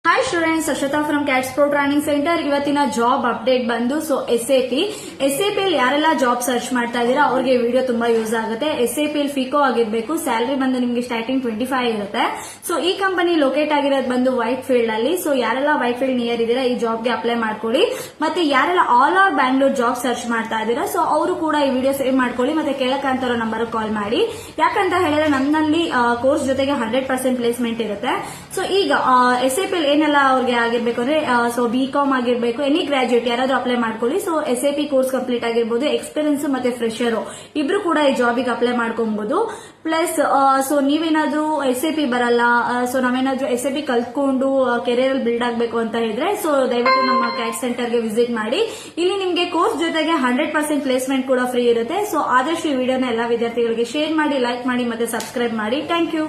Hi students, Ashwatha from cats pro training centre. ಇವತ್ತಿನ job update ಬಂದು SAP ಅಲ್ಲಿ ಯಾರೆಲ್ಲ ಜಾಬ್ ಸರ್ಚ್ ಮಾಡ್ತಾ ಇದೀರಾ ಅವ್ರಿಗೆ ವಿಡಿಯೋ ತುಂಬಾ ಯೂಸ್ ಆಗುತ್ತೆ. SAP ಅಲ್ಲಿ ಫಿಕೋ ಆಗಿರ್ಬೇಕು. ಸ್ಯಾಲರಿ ಬಂದು ನಿಮಗೆ ಸ್ಟಾರ್ಟಿಂಗ್ 25 ಇರುತ್ತೆ. ಸೊ ಈ ಕಂಪನಿ ಲೊಕೇಟ್ ಆಗಿರೋದು ಬಂದು ವೈಟ್ ಫೀಲ್ಡ್ ಅಲ್ಲಿ. ಸೊ ಯಾರೆಲ್ಲ ವೈಟ್ ಫೀಲ್ಡ್ ನಿಯರ್ ಇದೀರಾ ಈ ಜಾಬ್ಗೆ ಅಪ್ಲೈ ಮಾಡ್ಕೊಳ್ಳಿ. ಮತ್ತೆ ಯಾರೆಲ್ಲ all over Bangalore job search ಮಾಡ್ತಾ ಇದೀರಾ ಸೊ ಅವರು ಕೂಡ ಈ ವಿಡಿಯೋ ಸೇವ್ ಮಾಡ್ಕೊಳ್ಳಿ. ಮತ್ತೆ ಕೆಳಕಂತಿರೋ ನಂಬರ್ ಕಾಲ್ ಮಾಡಿ. ಯಾಕಂತ ಹೇಳಿದ್ರೆ ನನ್ನಲ್ಲಿ ಕೋರ್ಸ್ ಜೊತೆಗೆ 100% ಪ್ಲೇಸ್ಮೆಂಟ್ ಇರುತ್ತೆ. ಸೊ ಈಗ SAP ಅಲ್ಲಿ ಏನೆಲ್ಲ ಅವ್ರಿಗೆ ಆಗಿರ್ಬೇಕು ಅಂದ್ರೆ ಸೊ BCom ಆಗಿರ್ಬೇಕು, ಎನಿ ಗ್ರಾಜುಯೇಟ್ ಯಾರಾದ್ರೂ ಅಪ್ಲೈ ಮಾಡ್ಕೊಳ್ಳಿ. ಸೊ SAP ಕೋರ್ಸ್ ಕಂಪ್ಲೀಟ್ ಆಗಿರ್ಬೋದು, ಎಕ್ಸ್ಪೀರಿಯನ್ಸ್ ಮತ್ತೆ ಫ್ರೆಶರ್ ಇಬ್ರು ಕೂಡ ಈ ಜಾಬಿಗೆ ಅಪ್ಲೈ ಮಾಡ್ಕೊಬಹುದು. ಪ್ಲಸ್ ಸೊ ನೀವೇನಾದ್ರೂ SAP ಬರಲ್ಲ, ಸೊ ನಾವೇನಾದ್ರೂ SAP ಕಲ್ತ್ಕೊಂಡು ಕೆರಿಯರ್ ಅಲ್ಲಿ ಬಿಲ್ಡ್ ಆಗ್ಬೇಕು ಅಂತ ಹೇಳಿದ್ರೆ ಸೊ ದಯವಿಟ್ಟು ನಮ್ಮ ಕ್ಯಾಟ್ ಸೆಂಟರ್ ಗೆ ವಿಸಿಟ್ ಮಾಡಿ. ಇಲ್ಲಿ ನಿಮ್ಗೆ ಕೋರ್ಸ್ ಜೊತೆಗೆ 100% ಪ್ಲೇಸ್ಮೆಂಟ್ ಕೂಡ ಫ್ರೀ ಇರುತ್ತೆ. ಸೊ ಆದಷ್ಟು ಈ ವಿಡಿಯೋನ ಎಲ್ಲಾ ವಿದ್ಯಾರ್ಥಿಗಳಿಗೆ ಶೇರ್ ಮಾಡಿ, ಲೈಕ್ ಮಾಡಿ ಮತ್ತೆ ಸಬ್ಸ್ಕ್ರೈಬ್ ಮಾಡಿ. Thank you.